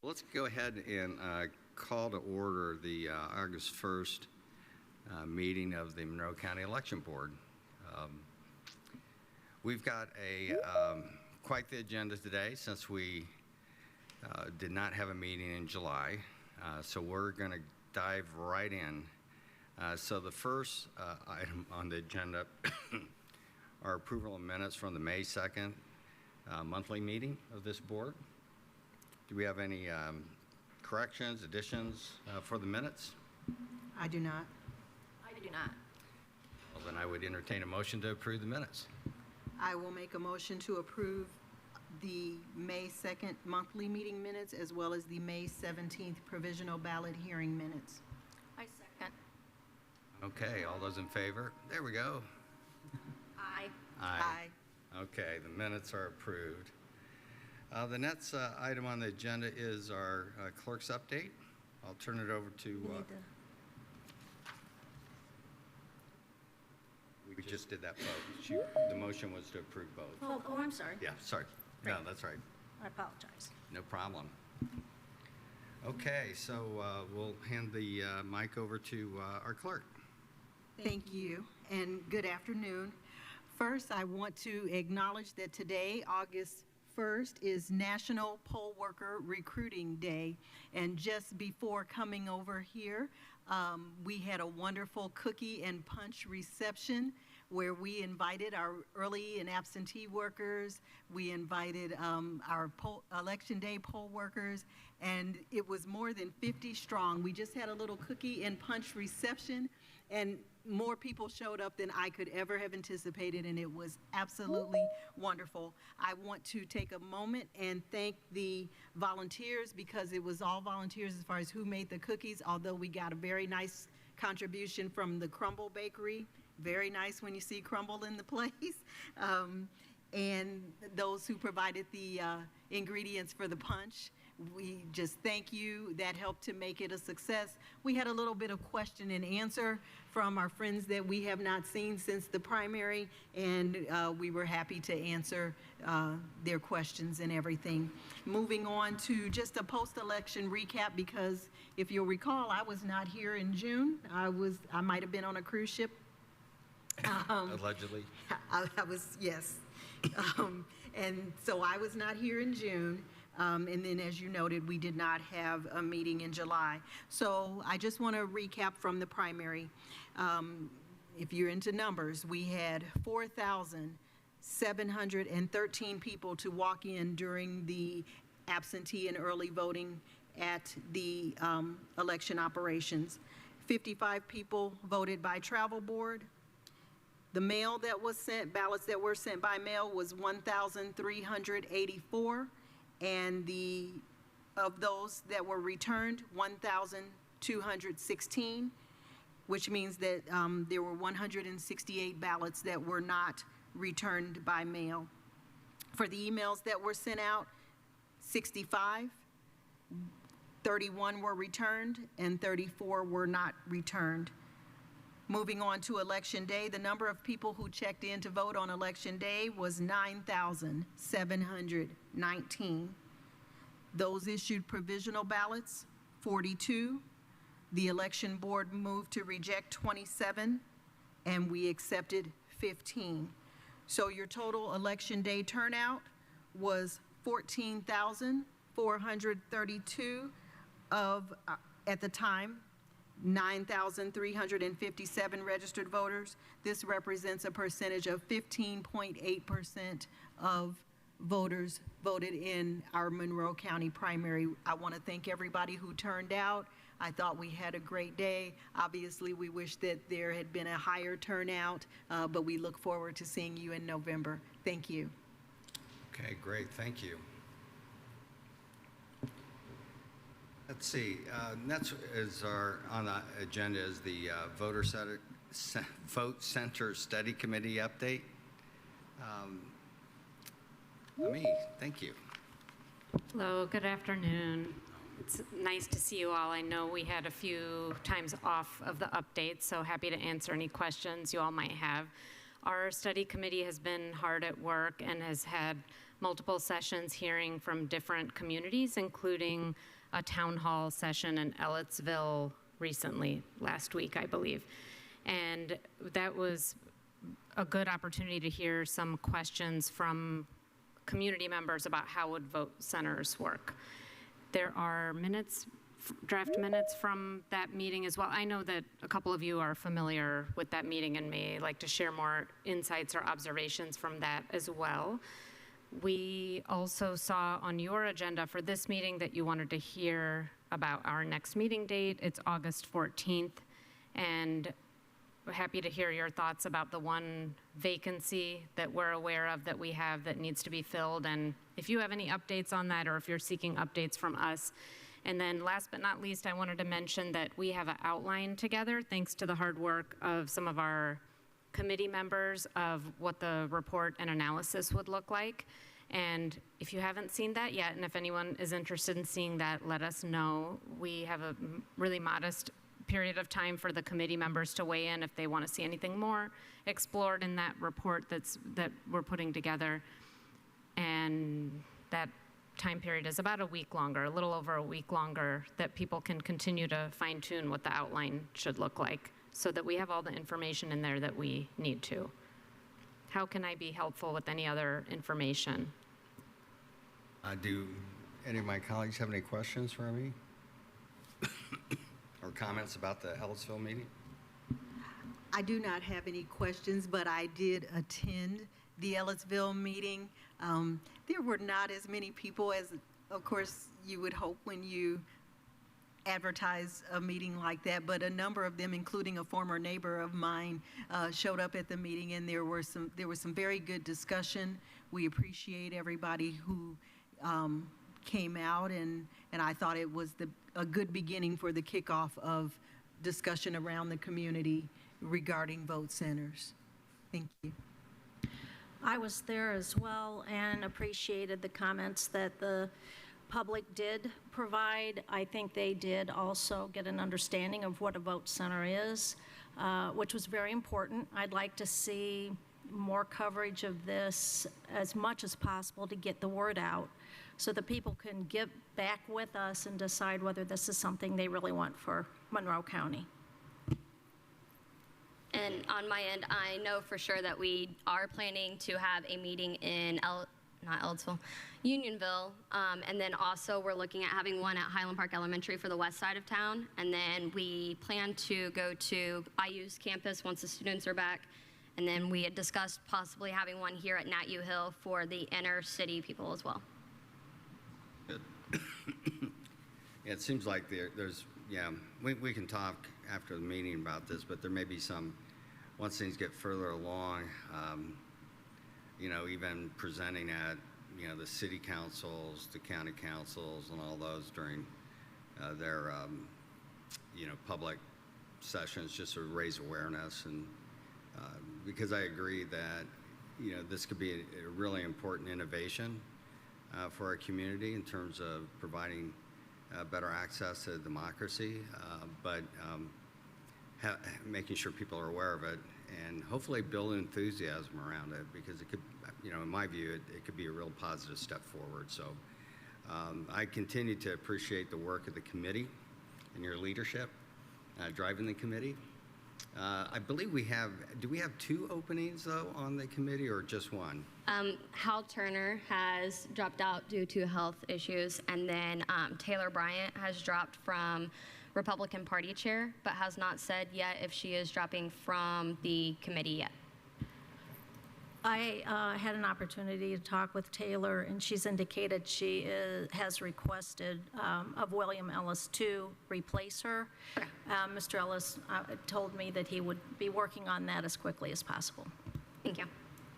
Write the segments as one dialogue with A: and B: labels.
A: Let's go ahead and call to order the August 1st meeting of the Monroe County Election Board. We've got quite the agenda today since we did not have a meeting in July. So we're going to dive right in. So the first item on the agenda are approval of minutes from the May 2nd monthly meeting of this board. Do we have any corrections, additions for the minutes?
B: I do not.
C: I do not.
A: Well, then I would entertain a motion to approve the minutes.
B: I will make a motion to approve the May 2nd monthly meeting minutes as well as the May 17th provisional ballot hearing minutes.
C: I second.
A: Okay, all those in favor? There we go.
C: Aye.
B: Aye.
A: Okay, the minutes are approved. The next item on the agenda is our clerk's update. I'll turn it over to... we just did that vote. The motion was to approve both.
C: Oh, I'm sorry.
A: Yeah, sorry. No, that's right.
C: I apologize.
A: No problem. Okay, so we'll hand the mic over to our clerk.
B: Thank you, and good afternoon. First, I want to acknowledge that today, August 1st, is National Poll Worker Recruiting Day. And just before coming over here, we had a wonderful cookie and punch reception where we invited our early and absentee workers. We invited our election day poll workers, and it was more than 50 strong. We just had a little cookie and punch reception, and more people showed up than I could ever have anticipated, and it was absolutely wonderful. I want to take a moment and thank the volunteers, because it was all volunteers as far as who made the cookies, although we got a very nice contribution from the Crumble Bakery. Very nice when you see crumble in the place. And those who provided the ingredients for the punch. We just thank you. That helped to make it a success. We had a little bit of question and answer from our friends that we have not seen since the primary, and we were happy to answer their questions and everything. Moving on to just a post-election recap, because if you'll recall, I was not here in June. I might have been on a cruise ship.
A: Allegedly.
B: I was, yes. And so I was not here in June. And then, as you noted, we did not have a meeting in July. So I just want to recap from the primary. If you're into numbers, we had 4,713 people to walk in during the absentee and early voting at the election operations. 55 people voted by travel board. The mail that was sent, ballots that were sent by mail was 1,384. And of those that were returned, 1,216, which means that there were 168 ballots that were not returned by mail. For the emails that were sent out, 65, 31 were returned, and 34 were not returned. Moving on to Election Day, the number of people who checked in to vote on Election Day was 9,719. Those issued provisional ballots, 42. The election board moved to reject 27, and we accepted 15. So your total Election Day turnout was 14,432 at the time, 9,357 registered voters. This represents a percentage of 15.8% of voters voted in our Monroe County primary. I want to thank everybody who turned out. I thought we had a great day. Obviously, we wish that there had been a higher turnout, but we look forward to seeing you in November. Thank you.
A: Okay, great. Thank you. Let's see. Next is on the agenda is the Vote Center Study Committee update. Ami, thank you.
D: Hello, good afternoon. It's nice to see you all. I know we had a few times off of the updates, so happy to answer any questions you all might have. Our study committee has been hard at work and has had multiple sessions hearing from different communities, including a town hall session in Ellettsville recently, last week, I believe. And that was a good opportunity to hear some questions from community members about how would vote centers work. There are minutes, draft minutes from that meeting as well. I know that a couple of you are familiar with that meeting and may like to share more insights or observations from that as well. We also saw on your agenda for this meeting that you wanted to hear about our next meeting date. It's August 14th, and we're happy to hear your thoughts about the one vacancy that we're aware of that we have that needs to be filled, and if you have any updates on that or if you're seeking updates from us. And then last but not least, I wanted to mention that we have an outline together, thanks to the hard work of some of our committee members, of what the report and analysis would look like. And if you haven't seen that yet, and if anyone is interested in seeing that, let us know. We have a really modest period of time for the committee members to weigh in if they want to see anything more explored in that report that we're putting together. And that time period is about a week longer, a little over a week longer, that people can continue to fine tune what the outline should look like so that we have all the information in there that we need to. How can I be helpful with any other information?
A: Do any of my colleagues have any questions for me? Or comments about the Ellettsville meeting?
B: I do not have any questions, but I did attend the Ellettsville meeting. There were not as many people as, of course, you would hope when you advertise a meeting like that, but a number of them, including a former neighbor of mine, showed up at the meeting, and there was some very good discussion. We appreciate everybody who came out, and I thought it was a good beginning for the kickoff of discussion around the community regarding vote centers. Thank you.
C: I was there as well and appreciated the comments that the public did provide. I think they did also get an understanding of what a vote center is, which was very important. I'd like to see more coverage of this as much as possible to get the word out so that people can get back with us and decide whether this is something they really want for Monroe County.
E: And on my end, I know for sure that we are planning to have a meeting in not Ellettsville, Unionville, and then also we're looking at having one at Highland Park Elementary for the west side of town, and then we plan to go to IU's campus once the students are back, and then we had discussed possibly having one here at Nat U Hill for the inner city people as well.
A: Good. Yeah, it seems like there's, yeah, we can talk after the meeting about this, but there may be some, once things get further along, you know, even presenting at, you know, the city councils, the county councils, and all those during their, you know, public sessions, just to raise awareness. And because I agree that, you know, this could be a really important innovation for our community in terms of providing better access to democracy, but making sure people are aware of it and hopefully build enthusiasm around it, because it could, you know, in my view, it could be a real positive step forward. So I continue to appreciate the work of the committee and your leadership driving the committee. I believe do we have 2 openings though on the committee, or just one?
E: Hal Turner has dropped out due to health issues, and then Taylor Bryant has dropped from Republican Party chair, but has not said yet if she is dropping from the committee yet.
C: I had an opportunity to talk with Taylor, and she's indicated she has requested of William Ellis to replace her.
E: Okay.
C: Mr. Ellis told me that he would be working on that as quickly as possible.
E: Thank you.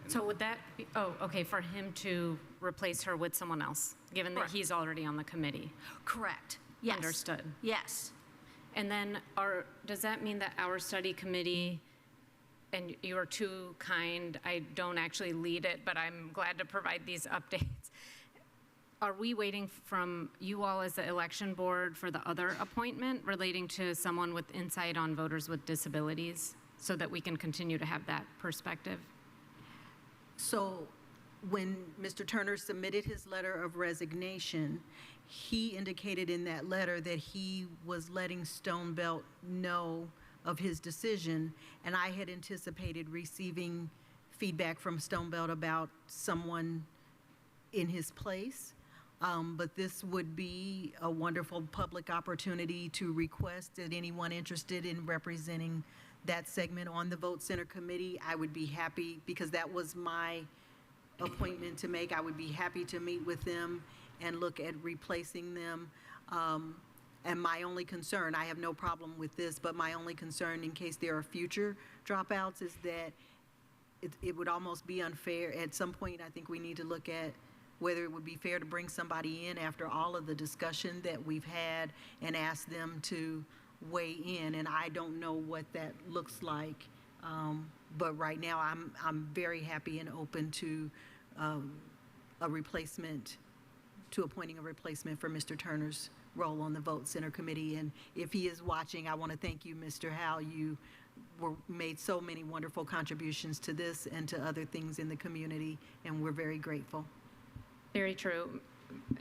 D: So would that be, oh, okay, for him to replace her with someone else, given that
C: Correct.
D: he's already on the committee?
C: Correct. Yes.
D: Understood.
C: Yes.
D: And then does that mean that our study committee, and you are too kind, I don't actually lead it, but I'm glad to provide these updates. Are we waiting from you all as the election board for the other appointment relating to someone with insight on voters with disabilities so that we can continue to have that perspective?
B: So when Mr. Turner submitted his letter of resignation, he indicated in that letter that he was letting Stone Belt know of his decision, and I had anticipated receiving feedback from Stone Belt about someone in his place. But this would be a wonderful public opportunity to request that anyone interested in representing that segment on the Vote Center Committee, I would be happy, because that was my appointment to make. I would be happy to meet with them and look at replacing them. And my only concern, I have no problem with this, but my only concern in case there are future dropouts is that it would almost be unfair. At some point, I think we need to look at whether it would be fair to bring somebody in after all of the discussion that we've had and ask them to weigh in. And I don't know what that looks like. But right now, I'm very happy and open to a replacement, to appointing a replacement for Mr. Turner's role on the Vote Center Committee. And if he is watching, I want to thank you, Mr. Howell. You made so many wonderful contributions to this and to other things in the community, and we're very grateful.
D: Very true,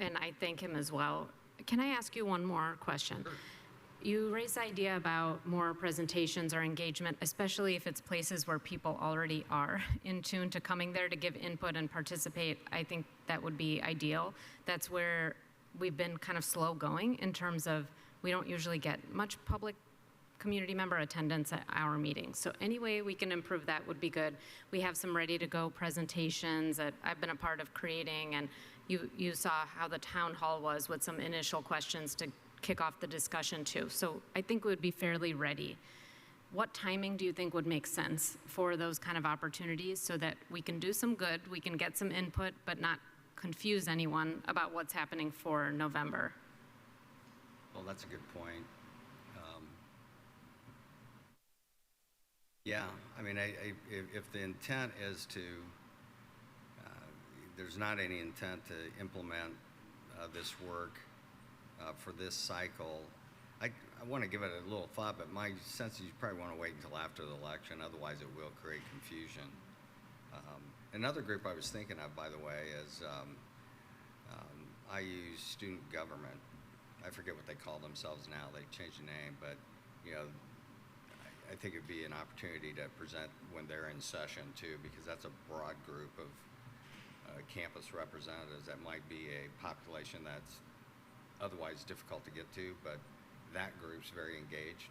D: and I thank him as well. Can I ask you one more question? Sure. You raised the idea about more presentations or engagement, especially if it's places where people already are in tune to coming there to give input and participate. I think that would be ideal. That's where we've been kind of slow going in terms of we don't usually get much public community member attendance at our meetings. So any way we can improve that would be good. We have some ready-to-go presentations that I've been a part of creating, and you saw how the town hall was with some initial questions to kick off the discussion too. So I think we would be fairly ready. What timing do you think would make sense for those kind of opportunities so that we can do some good, we can get some input, but not confuse anyone about what's happening for November?
A: Well, that's a good point. Yeah, I mean, if the intent is to, there's not any intent to implement this work for this cycle, I want to give it a little thought, but my sense is you probably want to wait until after the election, otherwise it will create confusion. Another group I was thinking of, by the way, is I use student government. I forget what they call themselves now. They changed the name, but you know, I think it'd be an opportunity to present when they're in session too, because that's a broad group of campus representatives. That might be a population that's otherwise difficult to get to, but that group's very engaged.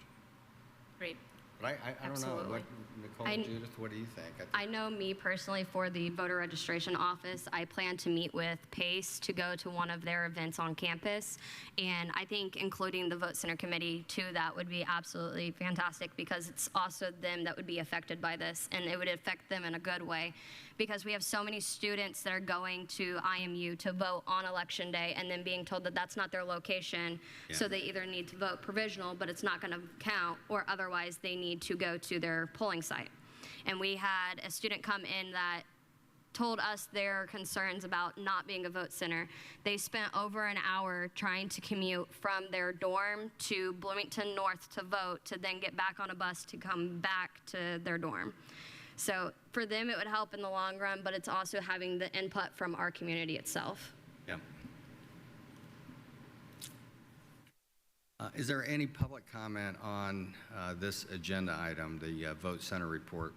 D: Great.
A: But I don't know, what, Nicole, Judith, what do you think?
E: I know me personally, for the voter registration office, I plan to meet with PACE to go to one of their events on campus. And I think including the Vote Center Committee too, that would be absolutely fantastic, because it's also them that would be affected by this, and it would affect them in a good way. Because we have so many students that are going to IMU to vote on election day and then being told that that's not their location. Yeah. So they either need to vote provisional, but it's not going to count, or otherwise they need to go to their polling site. And we had a student come in that told us their concerns about not being a vote center. They spent over an hour trying to commute from their dorm to Bloomington North to vote, to then get back on a bus to come back to their dorm. So for them, it would help in the long run, but it's also having the input from our community itself.
A: Yeah. Is there any public comment on this agenda item, the Vote Center report?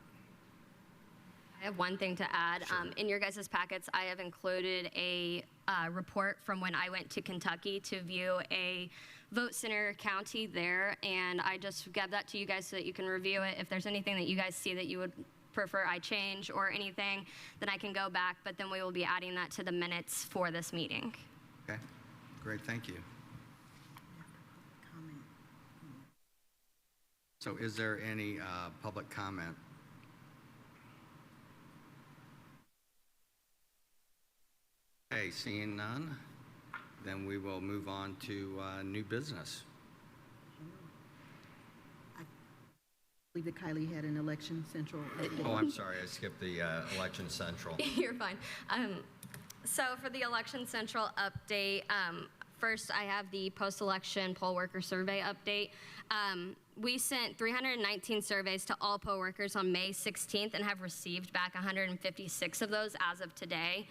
E: I have one thing to add. Sure. In your guys' packets, I have included a report from when I went to Kentucky to view a Vote Center county there, and I just gave that to you guys so that you can review it. If there's anything that you guys see that you would prefer I change or anything, then I can go back, but then we will be adding that to the minutes for this meeting.
A: Okay, great, thank you. So is there any public comment? Okay, seeing none, then we will move on to new business.
B: I believe that Kylie had an election central update.
A: Oh, I'm sorry, I skipped the election central.
E: You're fine. So for the election central update, First, I have the post-election poll worker survey update. We sent 319 surveys to all poll workers on May 16th and have received back 156 of those as of today.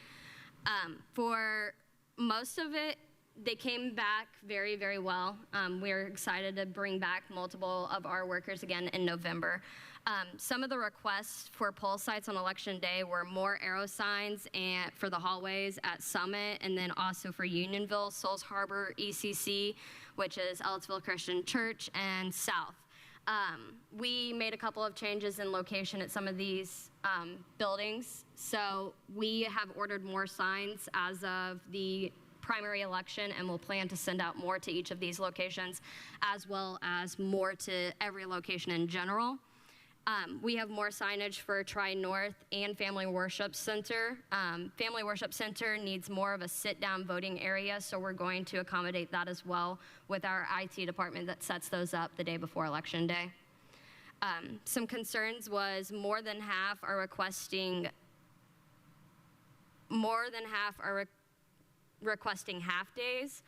E: For most of it, they came back very, very well. We're excited to bring back multiple of our workers again in November. Some of the requests for poll sites on election day were more arrow signs and for the hallways at Summit, and then also for Unionville, Souls Harbor, ECC, which is Ellettsville Christian Church, and South. We made a couple of changes in location at some of these buildings, so we have ordered more signs as of the primary election, and we'll plan to send out more to each of these locations, as well as more to every location in general. We have more signage for Tri-North and Family Worship Center. Family Worship Center needs more of a sit-down voting area, so we're going to accommodate that as well with our IT department that sets those up the day before Election Day. Some concerns was more than half are requesting half days.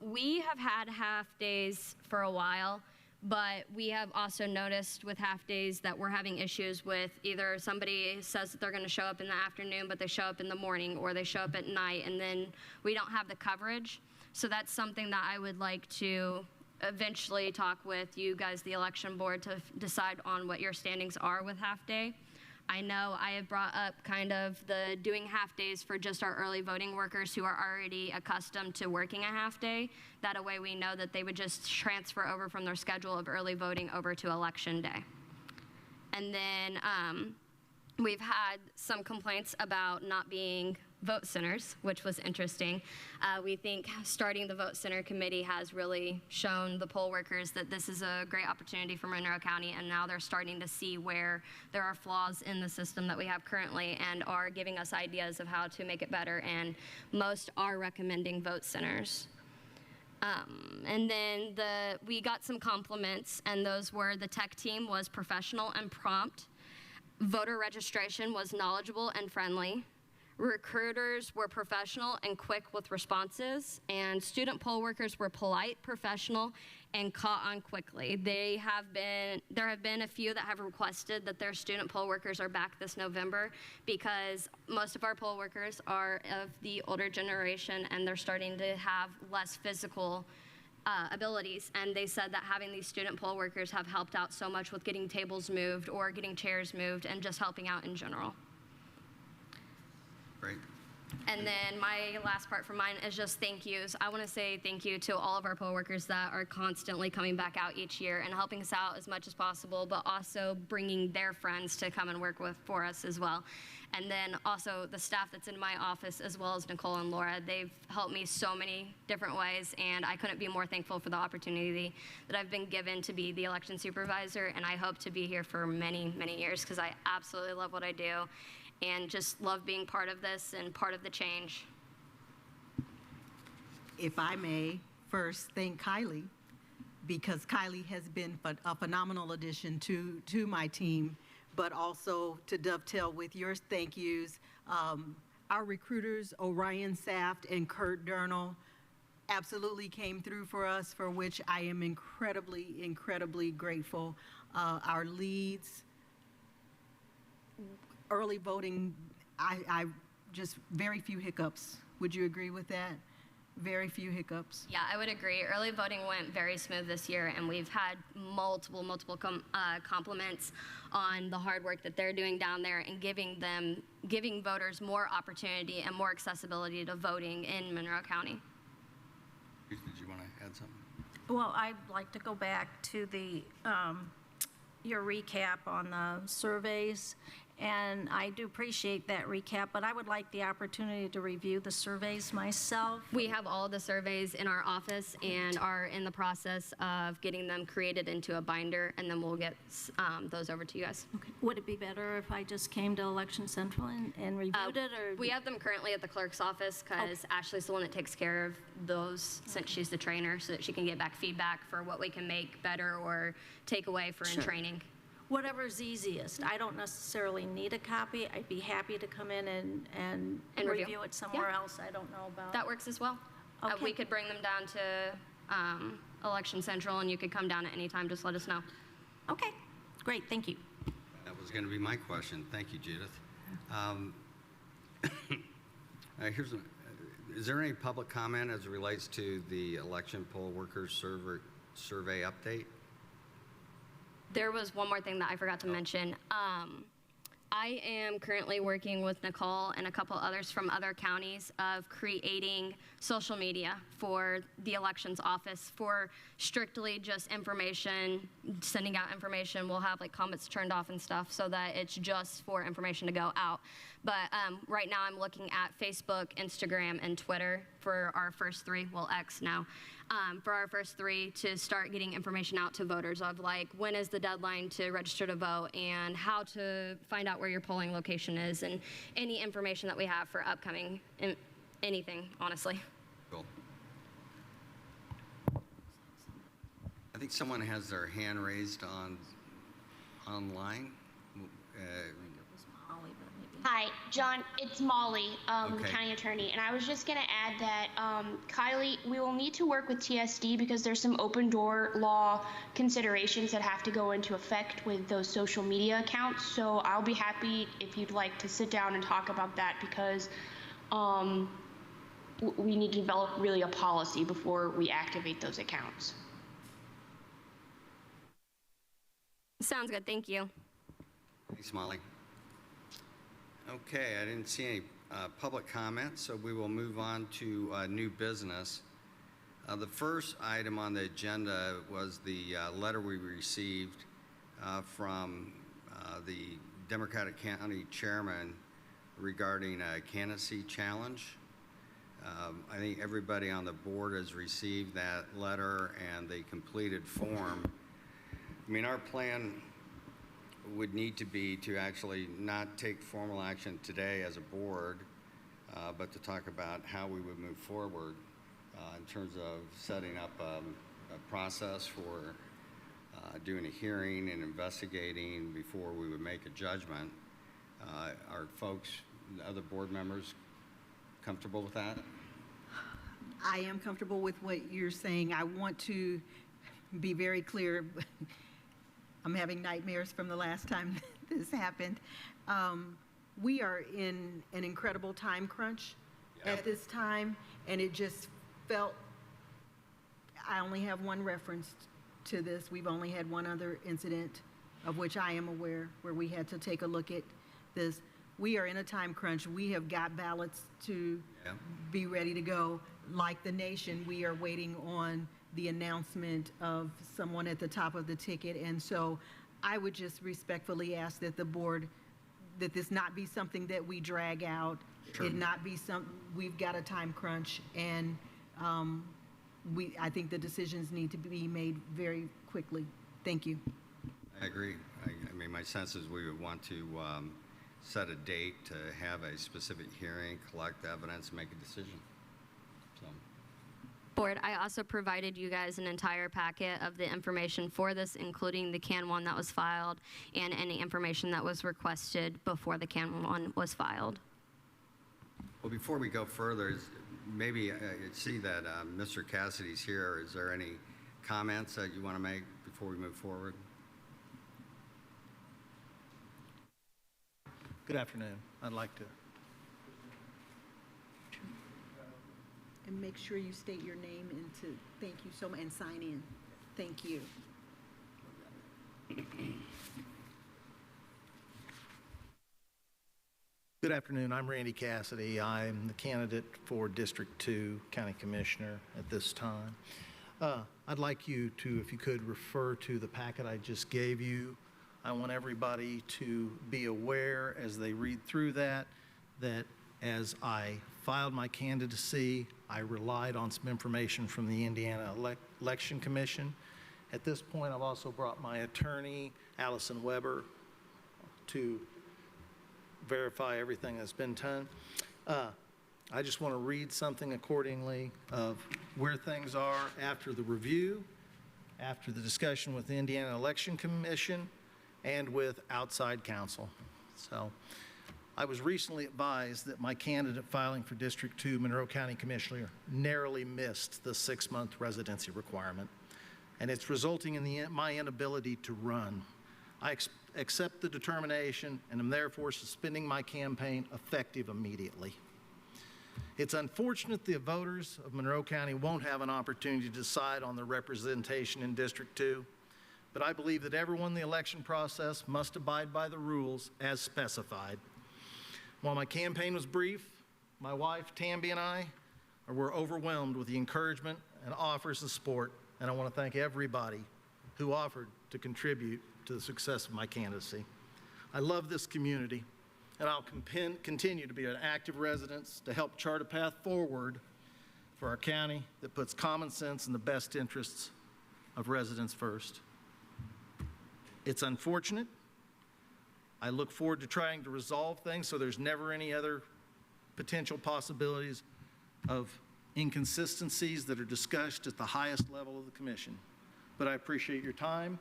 E: We have had half days for a while, but we have also noticed with half days that we're having issues with either somebody says that they're going to show up in the afternoon, but they show up in the morning, or they show up at night, and then we don't have the coverage. So that's something that I would like to eventually talk with you guys, the election board, to decide on what your standings are with half day. I know I have brought up kind of the doing half days for just our early voting workers who are already accustomed to working a half day. That way we know that they would just transfer over from their schedule of early voting over to election day. And then we've had some complaints about not being vote centers, which was interesting. We think starting the vote center committee has really shown the poll workers that this is a great opportunity for Monroe County, and now they're starting to see where there are flaws in the system that we have currently and are giving us ideas of how to make it better, and most are recommending vote centers. And then we got some compliments, and those were the tech team was professional and prompt, voter registration was knowledgeable and friendly, recruiters were professional and quick with responses, and student poll workers were polite, professional, and caught on quickly. There have been a few that have requested that their student poll workers are back this November because most of our poll workers are of the older generation and they're starting to have less physical abilities, and they said that having these student poll workers have helped out so much with getting tables moved or getting chairs moved and just helping out in general.
A: Great.
E: And then my last part for mine is just thank yous. I want to say thank you to all of our poll workers that are constantly coming back out each year and helping us out as much as possible, but also bringing their friends to come and work for us as well. And then also the staff that's in my office, as well as Nicole and Laura, they've helped me so many different ways, and I couldn't be more thankful for the opportunity that I've been given to be the election supervisor, and I hope to be here for many, many years because I absolutely love what I do and just love being part of this and part of the change.
B: If I may first thank Kylie, because Kylie has been a phenomenal addition to my team, but also to dovetail with your thank yous. Our recruiters, Orion Saft and Kurt Durnall, absolutely came through for us, for which I am incredibly, incredibly grateful. Our leads, early voting, I just very few hiccups. Would you agree with that? Very few hiccups.
E: Yeah, I would agree. Early voting went very smooth this year, and we've had multiple compliments on the hard work that they're doing down there and giving voters more opportunity and more accessibility to voting in Monroe County.
A: Did you want to add something?
C: Well, I'd like to go back to your recap on the surveys, and I do appreciate that recap, but I would like the opportunity to review the surveys myself.
E: We have all the surveys in our office and are in the process of getting them created into a binder, and then we'll get those over to you guys.
C: Okay. Would it be better if I just came to Election Central and reviewed it? Or
E: we have them currently at the clerk's office because Ashley's the one that takes care of those since she's the trainer, so that she can get back feedback for what we can make better or take away for in training.
C: Whatever's easiest. I don't necessarily need a copy. I'd be happy to come in and review it somewhere else. I don't know about.
E: That works as well.
C: Okay.
E: We could bring them down to Election Central, and you could come down at any time. Just let us know.
C: Okay, great, thank you.
A: That was going to be my question. Thank you, Judith. Is there any public comment as it relates to the election poll workers survey update?
E: There was one more thing that I forgot to mention. I am currently working with Nicole and a couple others from other counties of creating social media for the elections office for strictly just information, sending out information. We'll have like comments turned off and stuff so that it's just for information to go out. But right now I'm looking at Facebook, Instagram, and Twitter for our first three, well, X now, for our first three to start getting information out to voters of like when is the deadline to register to vote and how to find out where your polling location is and any information that we have for upcoming, anything, honestly.
A: Cool. I think someone has their hand raised online.
F: Hi, John, it's Molly, the
A: Okay.
F: county attorney, and I was just going to add that, Kylie, we will need to work with TSD because there's some open door law considerations that have to go into effect with those social media accounts, so I'll be happy if you'd like to sit down and talk about that because we need to develop really a policy before we activate those accounts.
E: Sounds good, thank you.
A: Thanks, Molly. Okay, I didn't see any public comments, so we will move on to new business. The first item on the agenda was the letter we received from the Democratic County Chairman regarding a candidacy challenge. I think everybody on the board has received that letter and the completed form. I mean, our plan would need to be to actually not take formal action today as a board, but to talk about how we would move forward in terms of setting up a process for doing a hearing and investigating before we would make a judgment. Are folks, other board members, comfortable with that?
B: I am comfortable with what you're saying. I want to be very clear. I'm having nightmares from the last time this happened. We are in an incredible time crunch at this time, and it just felt, I only have one reference to this. We've only had one other incident of which I am aware where we had to take a look at this. We are in a time crunch. We have got ballots to be ready to go. Like the nation, we are waiting on the announcement of someone at the top of the ticket. And so I would just respectfully ask that the board, that this not be something that we drag out.
A: Sure.
B: It not be we've got a time crunch, and I think the decisions need to be made very quickly. Thank you.
A: I agree. I mean, my sense is we would want to set a date to have a specific hearing, collect evidence, make a decision. So.
E: Board, I also provided you guys an entire packet of the information for this, including the CAN 1 that was filed and any information that was requested before the CAN 1 was filed.
A: Well, before we go further, maybe I see that Mr. Cassidy's here. Is there any comments that you want to make before we move forward?
G: Good afternoon. I'd like to.
B: And make sure you state your name and to thank you so much and sign in. Thank you.
G: Good afternoon. I'm Randy Cassidy. I'm the candidate for District 2 County Commissioner at this time. I'd like you to, if you could, refer to the packet I just gave you. I want everybody to be aware as they read through that as I filed my candidacy, I relied on some information from the Indiana Election Commission. At this point, I've also brought my attorney, Allison Weber, to verify everything that's been done. I just want to read something accordingly of where things are after the review, after the discussion with the Indiana Election Commission, and with outside counsel. So I was recently advised that my candidate filing for District 2 Monroe County Commissioner narrowly missed the 6-month residency requirement, and it's resulting in my inability to run. I accept the determination and am therefore suspending my campaign effective immediately. It's unfortunate the voters of Monroe County won't have an opportunity to decide on their representation in District 2, but I believe that everyone in the election process must abide by the rules as specified. While my campaign was brief, my wife, Tamby, and I were overwhelmed with the encouragement and offers of support, and I want to thank everybody who offered to contribute to the success of my candidacy. I love this community, and I'll continue to be an active resident to help chart a path forward for our county that puts common sense and the best interests of residents first. It's unfortunate. I look forward to trying to resolve things so there's never any other potential possibilities of inconsistencies that are discussed at the highest level of the commission. But I appreciate your time,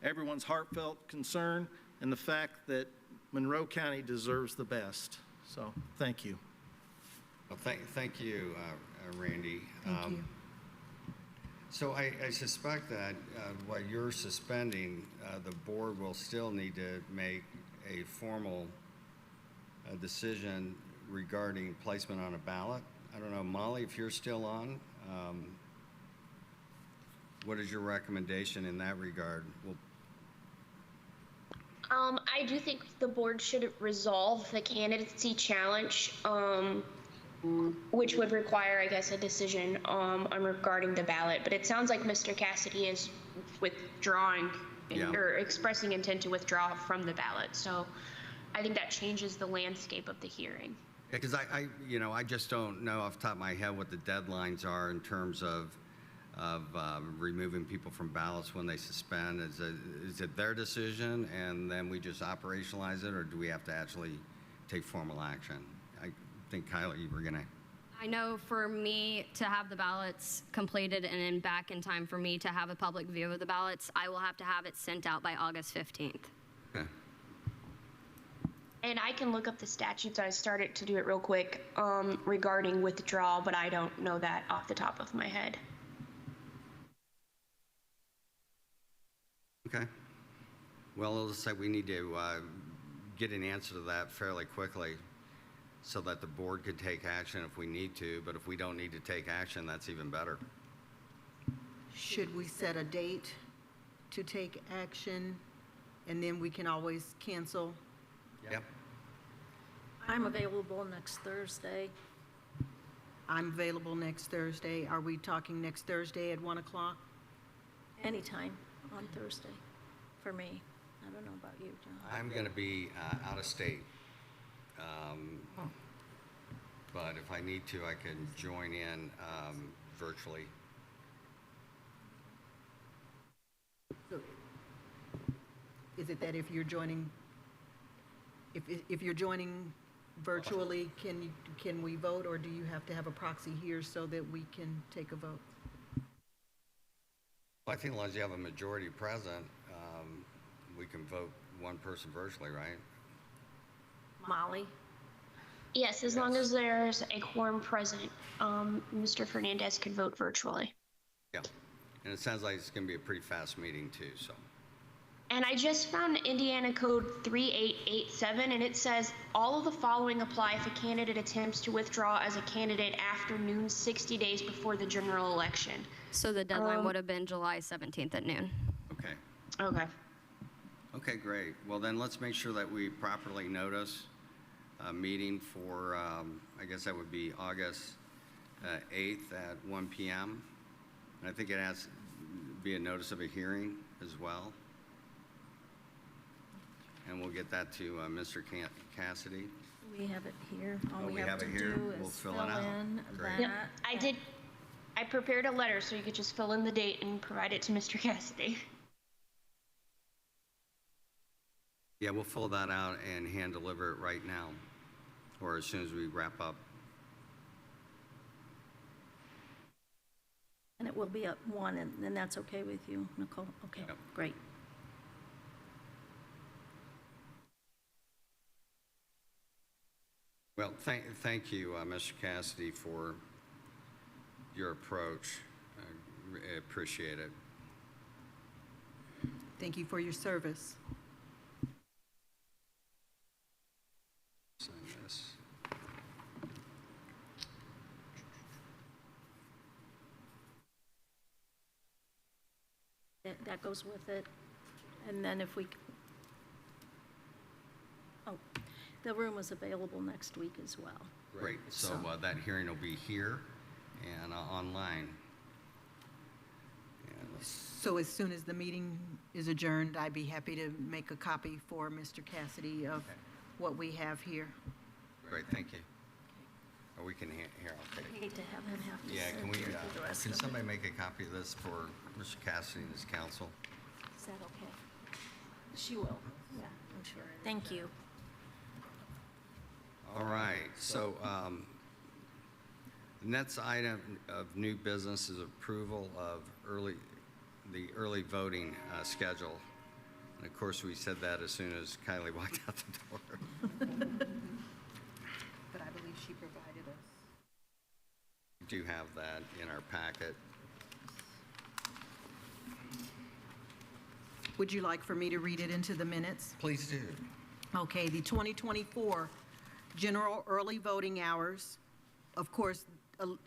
G: everyone's heartfelt concern, and the fact that Monroe County deserves the best. So thank you.
A: Well, thank you, Randy.
B: Thank you.
A: So I suspect that while you're suspending, the board will still need to make a formal decision regarding placement on a ballot. I don't know, Molly, if you're still on, what is your recommendation in that regard?
F: I do think the board should resolve the candidacy challenge, which would require, I guess, a decision on regarding the ballot. But it sounds like Mr. Cassidy is withdrawing or expressing intent to withdraw from the ballot. So I think that changes the landscape of the hearing.
A: Because I just don't know off the top of my head what the deadlines are in terms of removing people from ballots when they suspend. Is it their decision and then we just operationalize it, or do we have to actually take formal action? I think, Kyla, you were going to.
E: I know for me to have the ballots completed and then back in time for me to have a public view of the ballots, I will have to have it sent out by August 15th.
A: Okay.
F: And I can look up the statutes. I started to do it real quick regarding withdrawal, but I don't know that off the top of my head.
A: Okay. Well, it'll say we need to get an answer to that fairly quickly so that the board could take action if we need to, but if we don't need to take action, that's even better.
B: Should we set a date to take action, and then we can always cancel?
A: Yep.
C: I'm available next Thursday.
B: I'm available next Thursday. Are we talking next Thursday at 1 o'clock?
C: Anytime on Thursday for me. I don't know about you, John.
A: I'm going to be out of state. But if I need to, I can join in virtually.
B: So, is it that if you're joining, if you're joining virtually, can we vote, or do you have to have a proxy here so that we can take a vote?
A: Well, I think as long as you have a majority present, we can vote one person virtually, right?
C: Molly?
F: Yes, as long as there's a quorum present, Mr. Fernandez could vote virtually.
A: Yeah. And it sounds like it's going to be a pretty fast meeting too, so.
F: And I just found Indiana Code 3887, and it says all of the following apply if a candidate attempts to withdraw as a candidate after noon 60 days before the general election.
E: So the deadline would have been July 17th at noon.
A: Okay.
F: Okay.
A: Okay, great. Well, then let's make sure that we properly notice a meeting for, I guess that would be August 8th at 1 p.m. And I think it has to be a notice of a hearing as well. And we'll get that to Mr. Cassidy.
C: We have it here. All
A: Oh,
C: we
A: we
C: have
A: have
C: to
A: it here.
C: do
A: We'll
C: is
A: fill
C: fill
A: it out.
C: in
A: Great.
F: Yep,
C: that.
F: I prepared a letter so you could just fill in the date and provide it to Mr. Cassidy.
A: Yeah, we'll fill that out and hand deliver it right now, or as soon as we wrap up.
C: And it will be at 1, and that's okay with you, Nicole? Okay,
A: Yep.
C: great.
A: Well, thank you, Mr. Cassidy, for your approach. I appreciate it.
B: Thank you for your service.
A: Sign this.
C: That goes with it. And then if we, oh, the room is available next week as well.
A: Great. So that hearing will be here and online. And
B: So as soon as the meeting is adjourned, I'd be happy to make a copy for Mr. Cassidy of what we have here.
A: great, thank you. Or we can here. I'll take
C: I
A: it.
C: hate to have him have to
A: Yeah,
C: sit
A: can we?
C: through the rest
A: Can
C: of it.
A: somebody make a copy of this for Mr. Cassidy and his council?
C: Is that okay? She will, yeah, I'm sure. Thank you.
A: All right, so the next item of new business is approval of the early voting schedule. And of course, we said that as soon as Kylie walked out the door.
B: But I believe she provided us.
A: We do have that in our packet.
B: Would you like for me to read it into the minutes?
A: Please do.
B: Okay, the 2024 general early voting hours, of course,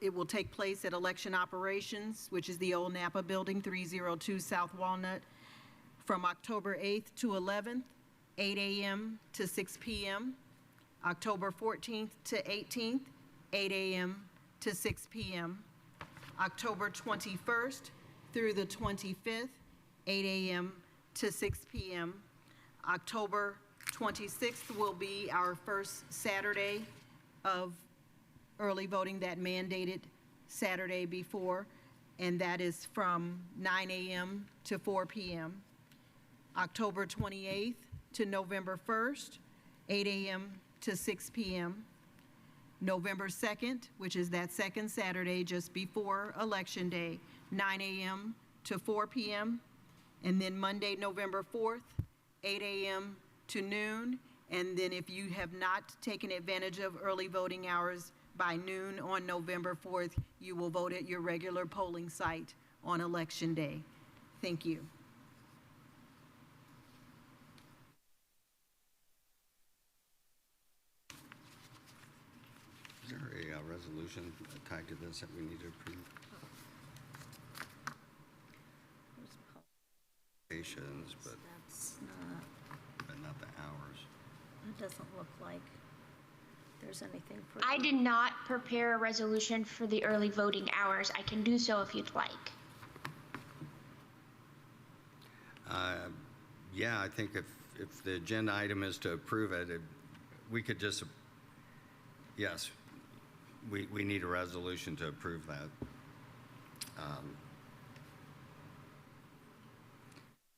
B: it will take place at Election Operations, which is the old Napa Building, 302 South Walnut, from October 8th to 11th, 8 a.m. to 6 p.m., October 14th to 18th, 8 a.m. to 6 p.m., October 21st through the 25th, 8 a.m. to 6 p.m., October 26th will be our first Saturday of early voting, that mandated Saturday before, and that is from 9 a.m. to 4 p.m. October 28th to November 1st, 8 a.m. to 6 p.m. November 2nd, which is that second Saturday just before Election Day, 9 a.m. to 4 p.m. And then Monday, November 4th, 8 a.m. to noon. And then if you have not taken advantage of early voting hours by noon on November 4th, you will vote at your regular polling site on Election Day. Thank you.
A: Is there a resolution tied to this that we need to approve? Patients, but
C: That's not,
A: not the hours.
C: it doesn't look like there's anything for.
F: I did not prepare a resolution for the early voting hours. I can do so if you'd like.
A: Yeah, I think if the agenda item is to approve it, we could just, yes, we need a resolution to approve that.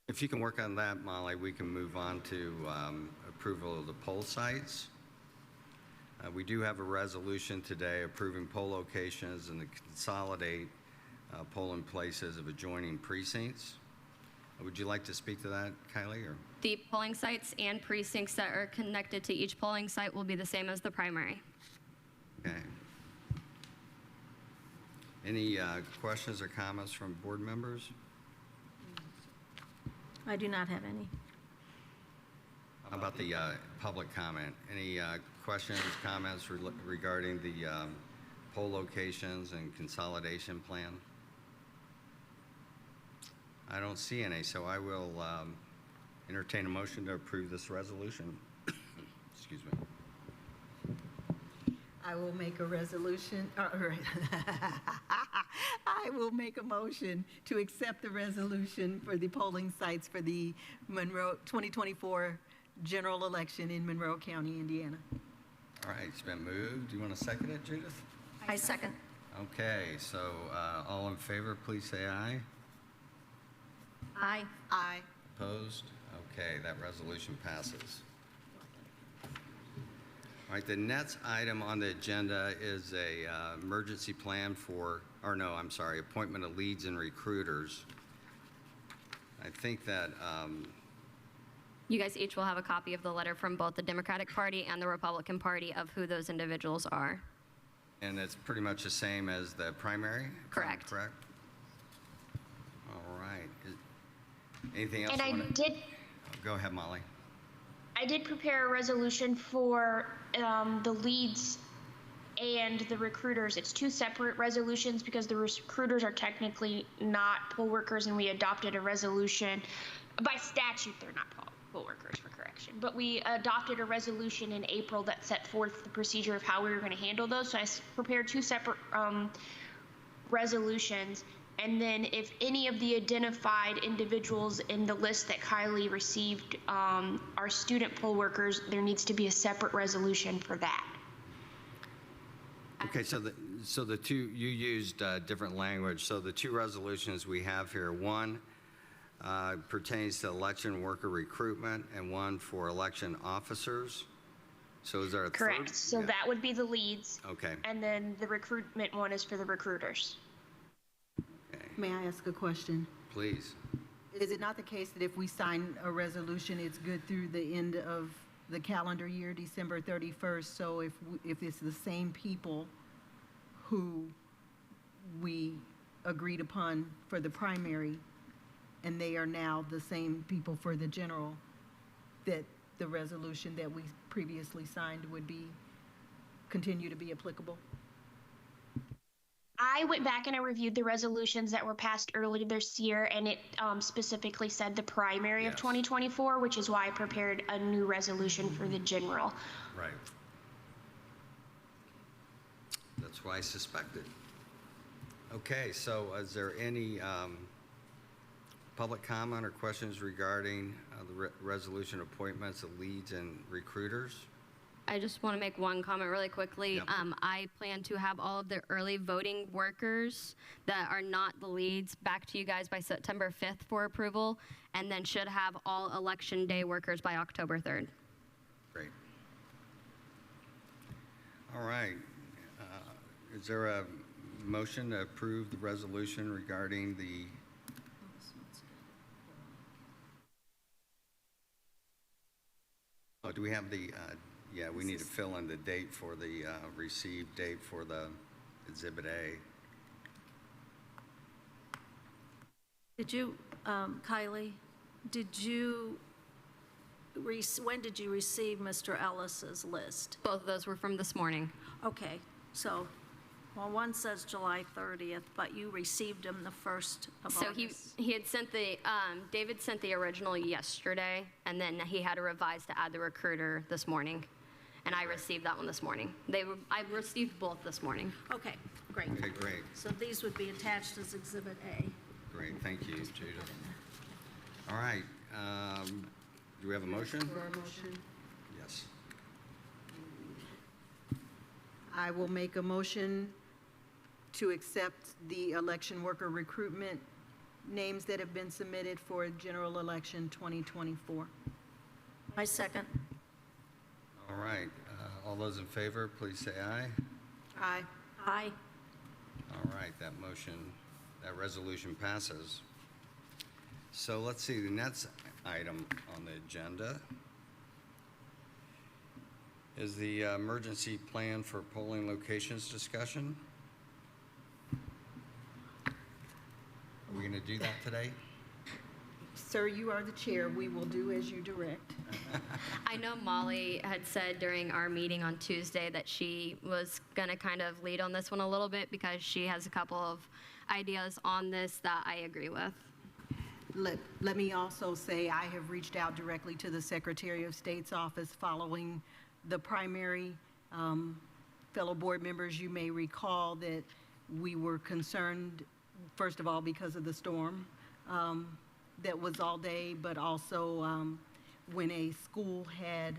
A: If you can work on that, Molly, we can move on to approval of the poll sites. We do have a resolution today approving poll locations and to consolidate polling places of adjoining precincts. Would you like to speak to that, Kylie? Or?
E: The polling sites and precincts that are connected to each polling site will be the same as the primary.
A: Okay. Any questions or comments from board members?
C: I do not have any.
A: How about the public comment? Any questions, comments regarding the poll locations and consolidation plan? I don't see any, so I will entertain a motion to approve this resolution. Excuse me.
B: I will make a resolution, I will make a motion to accept the resolution for the polling sites for the Monroe 2024 general election in Monroe County, Indiana.
A: All right, it's been moved. Do you want to second it, Judith?
C: I second.
A: Okay, so all in favor, please say aye.
C: Aye.
B: Aye.
A: Opposed? Okay, that resolution passes. All right, the next item on the agenda is a emergency plan for, or no, I'm sorry, appointment of leads and recruiters. I think that
E: You guys each will have a copy of the letter from both the Democratic Party and the Republican Party of who those individuals are.
A: And it's pretty much the same as the primary?
E: Correct.
A: Correct? All right. Anything else?
F: And
A: you wanna- Go ahead, Molly.
F: I did prepare a resolution for the leads and the recruiters. It's two separate resolutions because the recruiters are technically not poll workers, and we adopted a resolution. By statute, they're not poll workers, for correction. But we adopted a resolution in April that set forth the procedure of how we were going to handle those. So I prepared two separate resolutions. And then if any of the identified individuals in the list that Kylie received are student poll workers, there needs to be a separate resolution for that.
A: Okay, so the two, you used different language. So the two resolutions we have here, one pertains to election worker recruitment and one for election officers. So is there a third?
F: Correct. So
A: Yeah.
F: that would be the leads.
A: Okay.
F: And then the recruitment one is for the recruiters.
A: Okay.
B: May I ask a question?
A: Please.
B: Is it not the case that if we sign a resolution, it's good through the end of the calendar year, December 31st? So if it's the same people who we agreed upon for the primary, and they are now the same people for the general, that the resolution that we previously signed would continue to be applicable?
F: I went back and I reviewed the resolutions that were passed earlier this year, and it specifically said the primary of
A: Yes.
F: 2024, which is why I prepared a new resolution for the general.
A: Right. That's what I suspected. Okay, so is there any public comment or questions regarding the resolution appointments of leads and recruiters?
E: I just want to make one comment really quickly.
A: Yep.
E: I plan to have all of the early voting workers that are not the leads back to you guys by September 5th for approval, and then should have all election day workers by October 3rd.
A: Great. All right. Is there a motion to approve the resolution regarding the do we have the, yeah, we need to fill in the date for the received date for the Exhibit A.
C: Did you, Kylie, when did you receive Mr. Ellis's list?
E: Both of those were from this morning.
C: Okay, so, well, one says July 30th, but you received them the 1st of
E: So
C: August.
E: he had sent the, David sent the original yesterday, and then he had to revise to add the recruiter this morning. And I received that one this morning. I received both this morning.
C: Okay, great.
A: Okay, great.
C: So these would be attached as Exhibit A.
A: Great, thank you, Judith. All right, do we have a motion? Yes.
B: I will make a motion to accept the election worker recruitment names that have been submitted for general election 2024.
C: My second.
A: All right, all those in favor, please say aye.
B: Aye.
C: Aye.
A: All right, that resolution passes. So let's see, the next item on the agenda is the emergency plan for polling locations discussion. Are we going to do that today?
B: Sir, you are the chair. We will do as you direct.
E: I know Molly had said during our meeting on Tuesday that she was going to kind of lead on this one a little bit because she has a couple of ideas on this that I agree with.
B: Let me also say I have reached out directly to the Secretary of State's office following the primary. Fellow board members, you may recall that we were concerned, first of all, because of the storm that was all day, but also when a school had,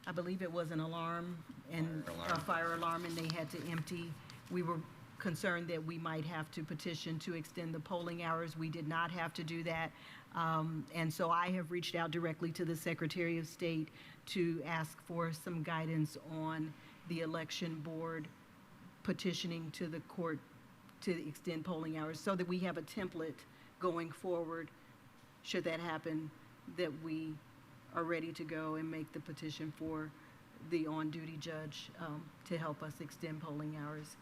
B: I believe it was an alarm and a fire alarm, and they had to empty. We were concerned that we might have to petition to extend the polling hours. We did not have to do that. And so I have reached out directly to the Secretary of State to ask for some guidance on the election board petitioning to the court to extend polling hours so that we have a template going forward, should that happen, that we are ready to go and make the petition for the on-duty judge to help us extend polling hours.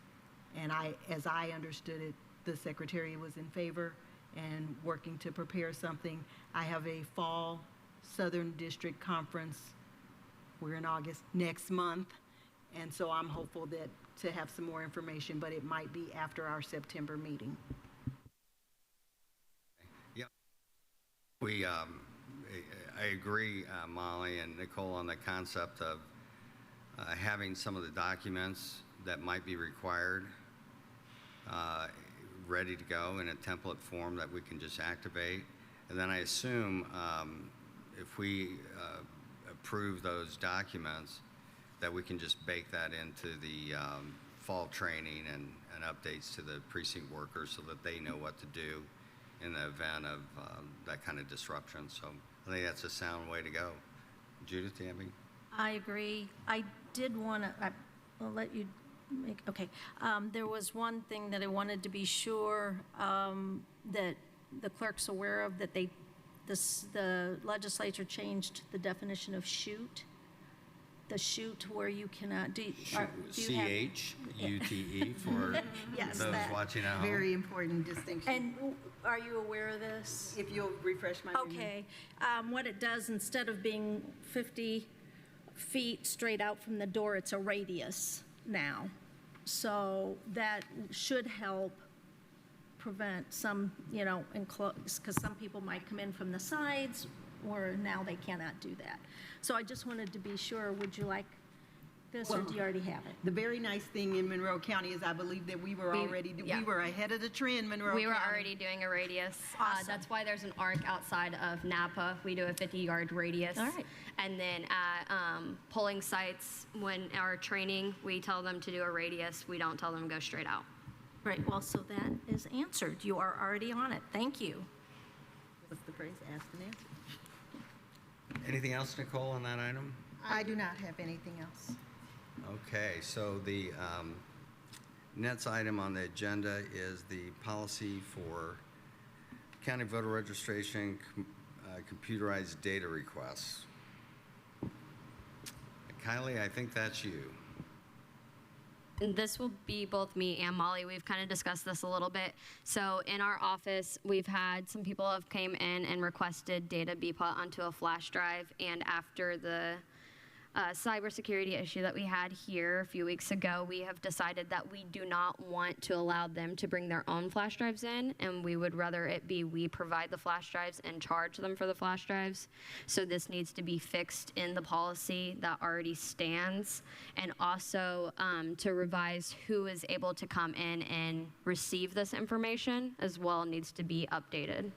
B: And as I understood it, the secretary was in favor and working to prepare something. I have a fall Southern District Conference, we're in August, next month. And so I'm hopeful to have some more information, but it might be after our September meeting.
A: Yep. I agree, Molly and Nicole, on the concept of having some of the documents that might be required ready to go in a template form that we can just activate. And then I assume if we approve those documents, that we can just bake that into the fall training and updates to the precinct workers so that they know what to do in the event of that kind of disruption. So I think that's a sound way to go. Judith, do you have any?
C: I agree. I did want to, I'll let you make, okay. There was one thing that I wanted to be sure that the clerk's aware of, that the legislature changed the definition of shoot. The shoot where you cannot do.
A: C-H-U-T-E for
C: Yes,
A: those
C: that.
A: watching at home.
B: Very important distinction.
C: And are you aware of this?
B: If you'll refresh my memory.
C: Okay. What it does, instead of being 50 feet straight out from the door, it's a radius now. So that should help prevent some, because some people might come in from the sides, or now they cannot do that. So I just wanted to be sure, would you like this, or do you already have it?
B: The very nice thing in Monroe County is I believe that we were ahead of the trend, Monroe County.
E: We were already doing a radius.
C: Awesome.
E: That's why there's an arc outside of Napa. We do a 50-yard radius.
C: All right.
E: And then at polling sites, when our training, we tell them to do a radius. We don't tell them to go straight out.
C: Great, well, so that is answered. You are already on it. Thank you.
B: What's the phrase? Asked and answered.
A: Anything else, Nicole, on that item?
B: I do not have anything else.
A: Okay, so the next item on the agenda is the policy for county voter registration computerized data requests. Kylie, I think that's you.
E: And this will be both me and Molly. We've kind of discussed this a little bit. So in our office, we've had some people have came in and requested data be put onto a flash drive. And after the cybersecurity issue that we had here a few weeks ago, we have decided that we do not want to allow them to bring their own flash drives in, and we would rather it be we provide the flash drives and charge them for the flash drives. So this needs to be fixed in the policy that already stands, and also to revise who is able to come in and receive this information as well needs to be updated.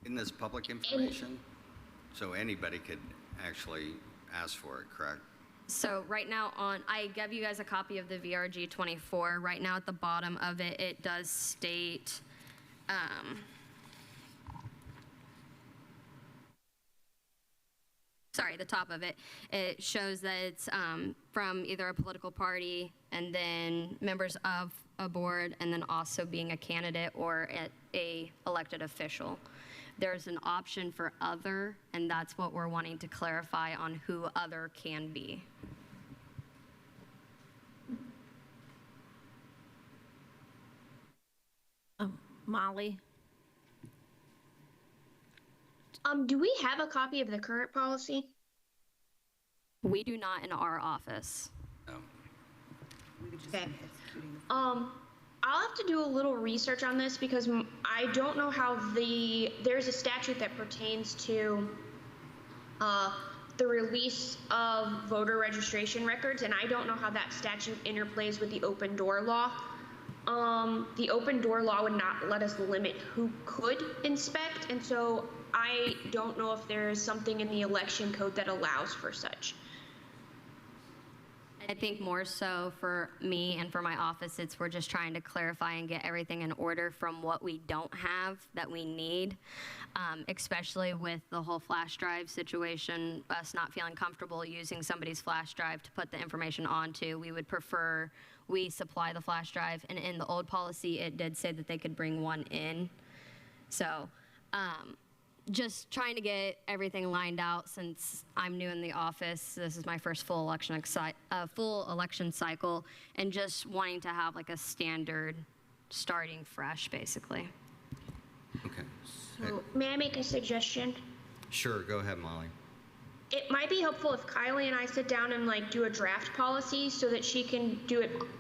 A: Isn't this public information? So anybody could actually ask for it, correct?
E: So right now I gave you guys a copy of the VRG 24. Right now at the bottom of it, it does state, the top of it, it shows that it's from either a political party and then members of a board and then also being a candidate or a elected official. There's an option for other, and that's what we're wanting to clarify on who other can be.
C: Molly?
F: Do we have a copy of the current policy?
E: We do not in our office.
A: No.
B: We would just
F: Okay.
B: be executing the
F: I'll have to do a little research on this because I don't know how there's a statute that pertains to the release of voter registration records, and I don't know how that statute interplays with the open door law. The open door law would not let us limit who could inspect, and so I don't know if there is something in the election code that allows for such.
E: I think more so for me and for my office, we're just trying to clarify and get everything in order from what we don't have that we need, especially with the whole flash drive situation, us not feeling comfortable using somebody's flash drive to put the information onto. We would prefer we supply the flash drive, and in the old policy, it did say that they could bring one in. So just trying to get everything lined out since I'm new in the office. This is my first full election cycle, and just wanting to have like a standard starting fresh, basically.
A: Okay.
F: So, may I make a suggestion?
A: Sure, go ahead, Molly.
F: It might be helpful if Kylie and I sit down and like do a draft policy so that she can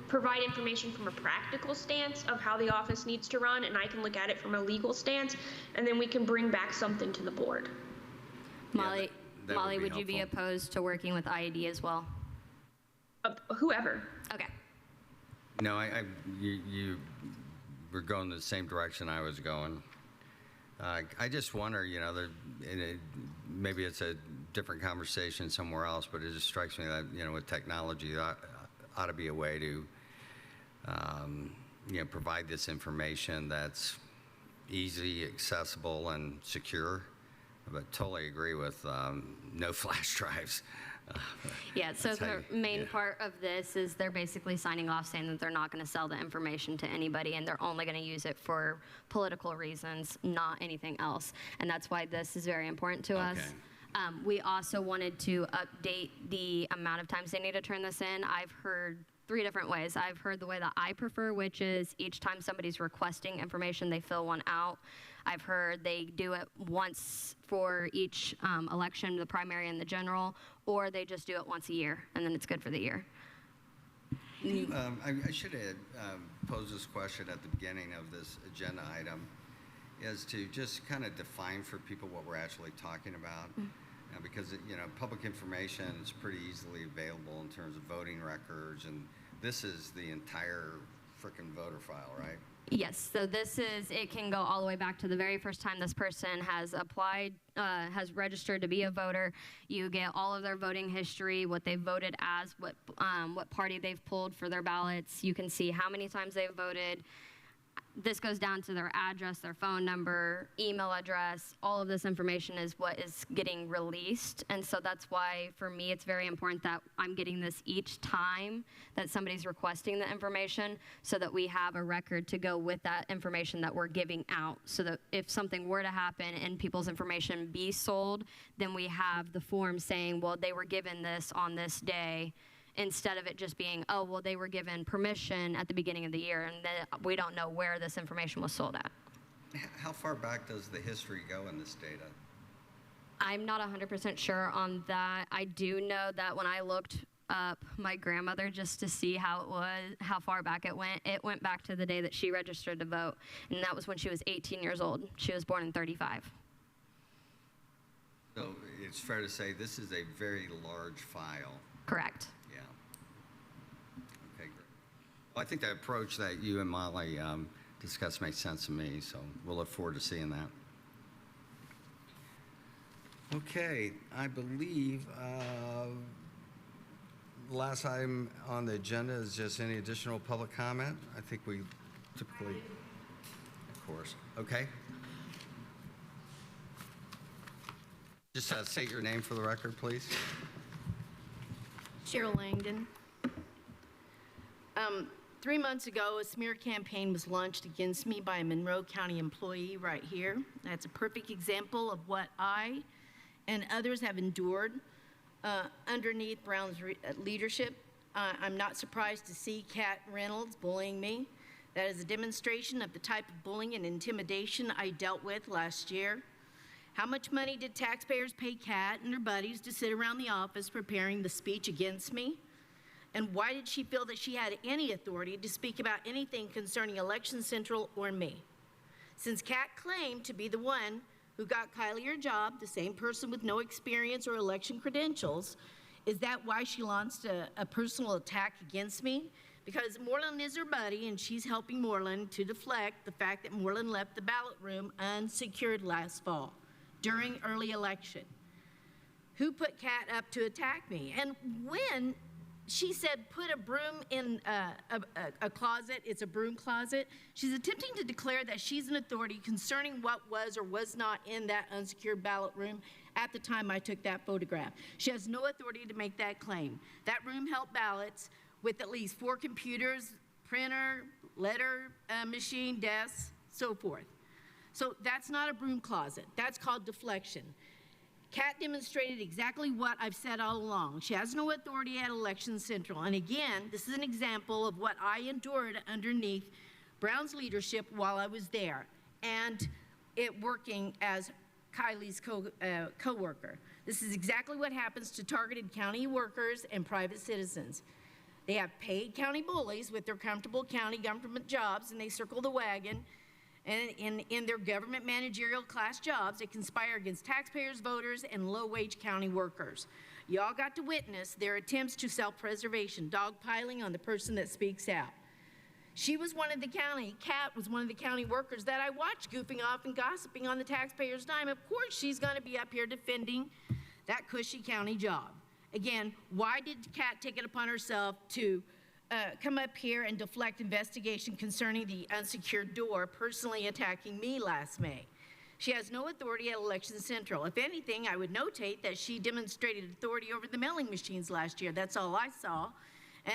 F: provide information from a practical stance of how the office needs to run, and I can look at it from a legal stance, and then we can bring back something to the board.
E: Molly,
A: that
E: Molly,
A: would
E: would you be
A: helpful.
E: opposed to working with IED as well?
F: Whoever.
E: Okay.
A: No, you were going the same direction I was going. I just wonder, maybe it's a different conversation somewhere else, but it just strikes me that, with technology, that ought to be a way to, provide this information that's easy, accessible, and secure. But totally agree with no flash drives.
E: Yeah, so
A: That's how
E: the main
A: yeah.
E: part of this is they're basically signing off saying that they're not going to sell the information to anybody, and they're only going to use it for political reasons, not anything else. And that's why this is very important to us. We also wanted to update the amount of times they need to turn this in. I've heard 3 different ways. I've heard the way that I prefer, which is each time somebody's requesting information, they fill one out. I've heard they do it once for each election, the primary and the general, or they just do it once a year, and then it's good for the year.
A: I should have posed this question at the beginning of this agenda item, is to just kind of define for people what we're actually talking about. Because, public information is pretty easily available in terms of voting records, and this is the entire frickin' voter file, right?
E: Yes, so it can go all the way back to the very first time this person has applied, has registered to be a voter. You get all of their voting history, what they've voted as, what party they've pulled for their ballots. You can see how many times they've voted. This goes down to their address, their phone number, email address. All of this information is what is getting released. And so that's why, for me, it's very important that I'm getting this each time that somebody's requesting the information, so that we have a record to go with that information that we're giving out. So that if something were to happen and people's information be sold, then we have the form saying, well, they were given this on this day, instead of it just being, oh, well, they were given permission at the beginning of the year, and then we don't know where this information was sold at.
A: How far back does the history go in this data?
E: I'm not 100% sure on that. I do know that when I looked up my grandmother just to see how far back it went back to the day that she registered to vote, and that was when she was 18 years old. She was born in 1935.
A: So it's fair to say this is a very large file.
E: Correct.
A: Yeah. Okay, great. Well, I think the approach that you and Molly discussed makes sense to me, so we'll look forward to seeing that. Okay, I believe the last item on the agenda is just any additional public comment. I think we typically, of course. Okay. Just state your name for the record, please.
H: Cheryl Langdon. 3 months ago, a smear campaign was launched against me by a Monroe County employee right here. That's a perfect example of what I and others have endured underneath Brown's leadership. I'm not surprised to see Kat Reynolds bullying me. That is a demonstration of the type of bullying and intimidation I dealt with last year. How much money did taxpayers pay Kat and her buddies to sit around the office preparing the speech against me? And why did she feel that she had any authority to speak about anything concerning Election Central or me? Since Kat claimed to be the one who got Kylie her job, the same person with no experience or election credentials, is that why she launched a personal attack against me? Because Moreland is her buddy, and she's helping Moreland to deflect the fact that Moreland left the ballot room unsecured last fall during early election. Who put Kat up to attack me? And when she said put a broom in a closet, it's a broom closet, she's attempting to declare that she's an authority concerning what was or was not in that unsecured ballot room at the time I took that photograph. She has no authority to make that claim. That room held ballots with at least 4 computers, printer, letter machine, desks, so forth. So that's not a broom closet. That's called deflection. Kat demonstrated exactly what I've said all along. She has no authority at Election Central. And again, this is an example of what I endured underneath Brown's leadership while I was there, and it working as Kylie's co-worker. This is exactly what happens to targeted county workers and private citizens. They have paid county bullies with their comfortable county government jobs, and they circle the wagon. And in their government managerial class jobs, they conspire against taxpayers, voters, and low-wage county workers. Y'all got to witness their attempts to self-preservation, dogpiling on the person that speaks out. Kat was one of the county workers that I watched goofing off and gossiping on the taxpayers' dime. Of course, she's going to be up here defending that cushy county job. Again, why did Kat take it upon herself to come up here and deflect investigation concerning the unsecured door personally attacking me last May? She has no authority at Election Central. If anything, I would notate that she demonstrated authority over the mailing machines last year. That's all I saw.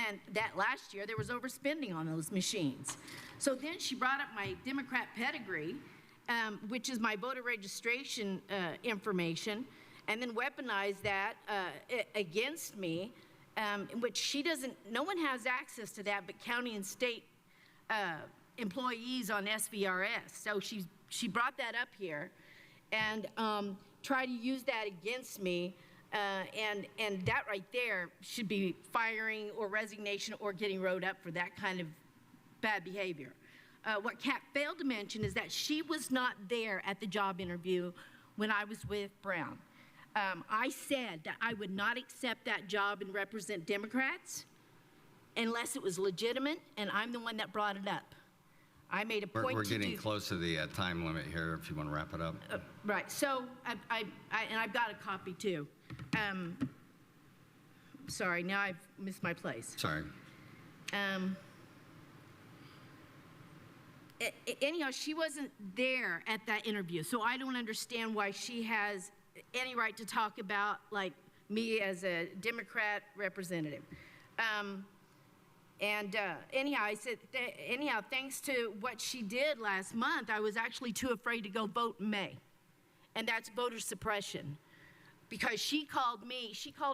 H: And that last year, there was overspending on those machines. So then she brought up my Democrat pedigree, which is my voter registration information, and then weaponized that against me, which she doesn't, no one has access to that but county and state employees on SVRS. So she brought that up here and tried to use that against me. And that right there should be firing or resignation or getting wrote up for that kind of bad behavior. What Kat failed to mention is that she was not there at the job interview when I was with Brown. I said that I would not accept that job and represent Democrats unless it was legitimate, and I'm the one that brought it up. I made a point
A: We're
H: to
A: getting close to the time limit here, if you want to wrap it up.
H: Right, so and I've got a copy too. Sorry, now I've missed my place.
A: Sorry.
H: Anyhow, she wasn't there at that interview, so I don't understand why she has any right to talk about, like, me as a Democrat representative. Anyhow, I said, thanks to what she did last month, I was actually too afraid to go vote in May. And that's voter suppression. Because she called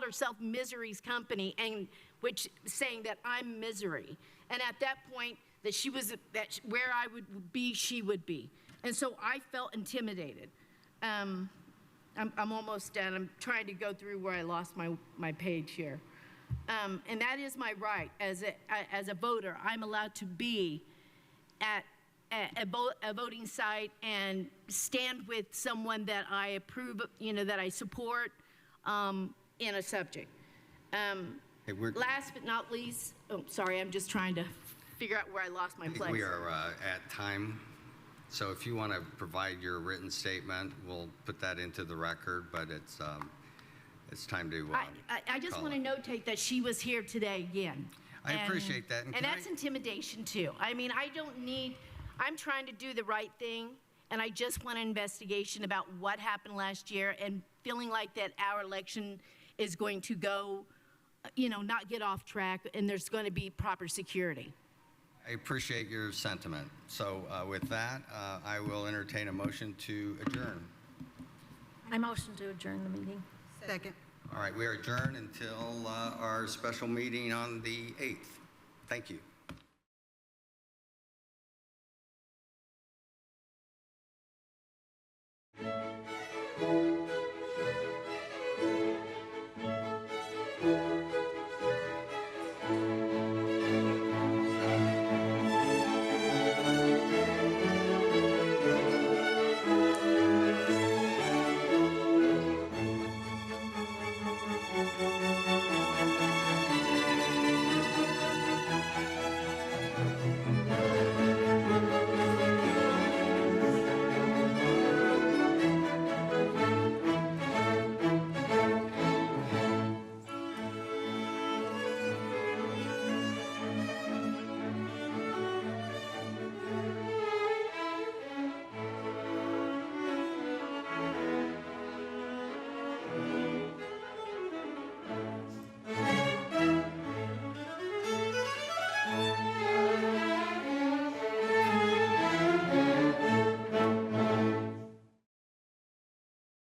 H: herself Misery's Company, and which saying that I'm misery. And at that point, that where I would be, she would be. And so I felt intimidated. I'm almost done. I'm trying to go through where I lost my page here. And that is my right as a voter. I'm allowed to be at a voting site and stand with someone that I approve, that I support in a subject.
A: Hey,
H: Last but not least, sorry, I'm just trying to figure out where I lost my place.
A: We are at time. So if you want to provide your written statement, we'll put that into the record, but it's time to
H: I just want to notate that she was here today again.
A: I appreciate that.
H: And that's intimidation too. I mean, I'm trying to do the right thing, and I just want an investigation about what happened last year and feeling like that our election is going to go, not get off track, and there's going to be proper security.
A: I appreciate your sentiment. So with that, I will entertain a motion to adjourn.
C: I motion to adjourn the meeting.
B: Second.
A: All right, we are adjourned until our special meeting on the 8th. Thank you.